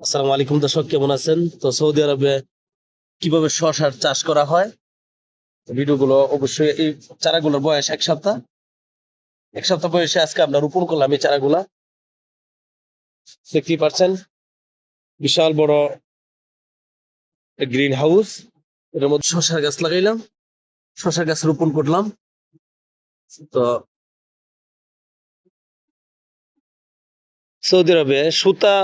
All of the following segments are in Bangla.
আসসালামু আলাইকুম দর্শক, কেমন আছেন? তো সৌদি আরবে কিভাবে শসার চাষ করা হয় ভিডিওগুলো অবশ্যই। এই চারাগুলোর বয়স এক সপ্তাহ বয়সে আজকে আমরা রোপণ করলাম এই চারাগুলা। দেখতেই পাচ্ছেন বিশাল বড় গ্রিন হাউস, এটার মধ্যে শসার গাছ লাগাইলাম, শসার গাছ রোপণ করলাম। তো সৌদি আরবে সুতা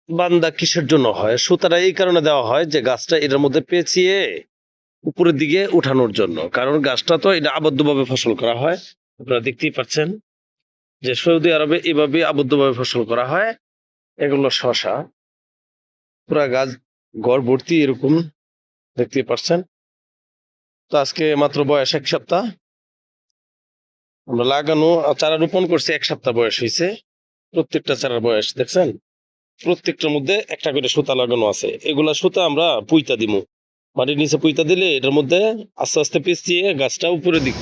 বান্দা কিসের জন্য হয়? সুতাটা এই কারণে দেওয়া হয় যে গাছটা এটার মধ্যে পেঁচিয়ে উপরের দিকে উঠানোর জন্য, কারণ গাছটা তো এটা আবদ্ধভাবে ফসল করা হয়। আপনারা দেখতেই পাচ্ছেন যে সৌদি আরবে এভাবে আবদ্ধভাবে ফসল করা হয়। এগুলো শসা, পুরা গাছ ঘর ভর্তি এরকম দেখতে পাচ্ছেন। তো আজকে মাত্র বয়স 1 সপ্তাহ, আমরা লাগানো চারা রোপণ করছি, 1 সপ্তাহ বয়স হয়েছে। প্রত্যেকটা চারার বয়স দেখছেন, প্রত্যেকটার মধ্যে একটা করে সুতা লাগানো আছে। এগুলা সুতা আমরা পুইতা দিমু, মাটির নিচে পুইতা দিলে এটার মধ্যে আস্তে আস্তে পেঁচিয়ে গাছটা উপরে দিক।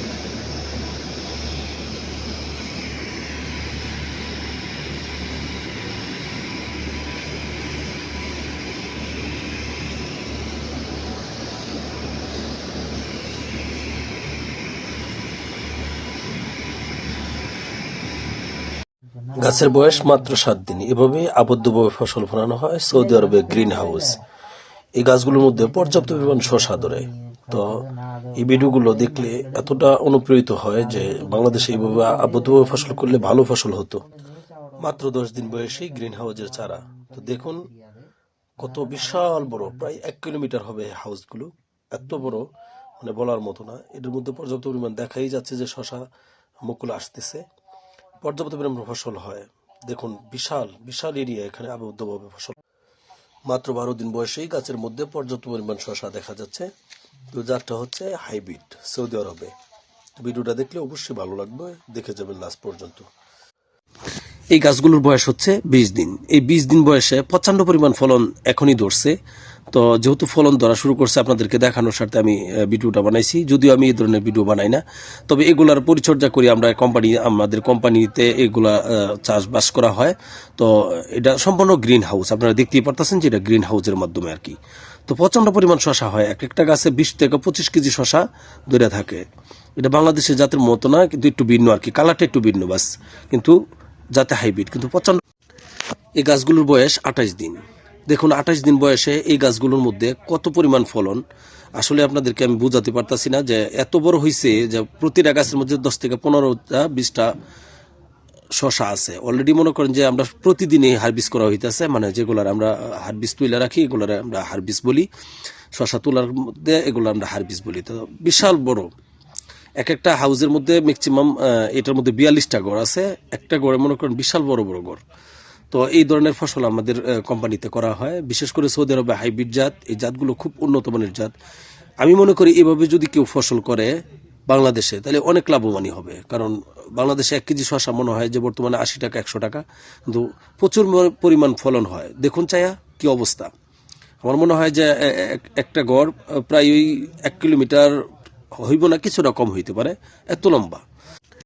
গাছের বয়স মাত্র 7 দিন। এভাবে আবদ্ধভাবে ফসল ফলানো হয় সৌদি আরবে গ্রিন হাউস। এই গাছগুলোর মধ্যে পর্যাপ্ত পরিমাণ শসা ধরে। তো এই ভিডিওগুলো দেখলে এতটা অনুপ্রেরিত হয় যে বাংলাদেশে এইভাবে আবদ্ধভাবে ফসল করলে ভালো ফসল হতো। মাত্র 10 দিন বয়সী গ্রিন হাউসের চারা। তো দেখুন কত বিশাল বড়, প্রায় 1 কিলোমিটার হবে হাউসগুলো। এত বড় মানে বলার মতো না। এটার মধ্যে পর্যাপ্ত পরিমাণ দেখাই যাচ্ছে যে শসা মুকুল আসতেছে, পর্যাপ্ত পরিমাণ ফসল হয়। দেখুন বিশাল বিশাল এরিয়া এখানে আবদ্ধভাবে ফসল। মাত্র 12 দিন বয়সেই গাছের মধ্যে পর্যাপ্ত পরিমাণ শসা দেখা যাচ্ছে। তো জাতটা হচ্ছে হাইব্রিড সৌদি আরবে। ভিডিওটা দেখলে অবশ্যই ভালো লাগবে, দেখে যাবেন লাস্ট পর্যন্ত। এই গাছগুলোর বয়স হচ্ছে 20 দিন। এই 20 দিন বয়সে প্রচন্ড পরিমাণ ফলন এখনই ধরছে। তো যেহেতু ফলন ধরা শুরু করছে, আপনাদেরকে দেখানোর স্বার্থে আমি ভিডিওটা বানাইছি। যদিও আমি এই ধরনের ভিডিও বানাই না, তবে এগুলার পরিচর্যা করি আমরা আমাদের কোম্পানিতে এগুলা চাষবাস করা হয়। তো এটা সম্পূর্ণ গ্রিন হাউস, আপনারা দেখতেই পারতেছেন যে এটা গ্রিন হাউসের মাধ্যমে আর কি। তো প্রচন্ড পরিমাণ শশা হয়, এক একটা গাছে 20 থেকে 25 কেজি শশা ধরে থাকে। এটা বাংলাদেশের জাতের মতো না, কিন্তু একটু ভিন্ন আর কি, কালারটা একটু ভিন্ন বাস, কিন্তু যাতে হাইব্রিড, কিন্তু প্রচন্ড। এই গাছগুলোর বয়স 28 দিন। দেখুন 28 দিন বয়সে এই গাছগুলোর মধ্যে কত পরিমাণ ফলন, আসলে আপনাদেরকে আমি বোঝাতে পারতাছি না যে এত বড় হয়েছে যে প্রতিটা গাছের মধ্যে 10 থেকে 15টা 20টা শশা আছে অলরেডি। মনে করেন যে আমরা প্রতিদিনই হারবিস করা হইতেছে, মানে যেগুলার আমরা হারবিস তুলে রাখি এগুলার আমরা হারবিস বলি। শশা তোলার মধ্যে এগুলো আমরা হারবিস বলি। তো বিশাল বড় এক একটা হাউসের মধ্যে ম্যাক্সিমাম এটার মধ্যে 42টা ঘর আছে। একটা ঘরে মনে করেন বিশাল বড় বড় ঘর। তো এই ধরনের ফসল আমাদের কোম্পানিতে করা হয়, বিশেষ করে সৌদি আরবে হাইব্রিড জাত। এই জাতগুলো খুব উন্নত মানের জাত। আমি মনে করি এভাবে যদি কেউ ফসল করে বাংলাদেশে, তাহলে অনেক লাভবানই হবে। কারণ বাংলাদেশে 1 কেজি শসা মনে হয় যে বর্তমানে 80 টাকা 100 টাকা, কিন্তু প্রচুর পরিমাণ ফলন হয়। দেখুন চায়া কি অবস্থা। আমার মনে হয় যে একটা গড় প্রায় ওই 1 কিলোমিটার হইব না, কিছুটা কম হইতে পারে, এত লম্বা।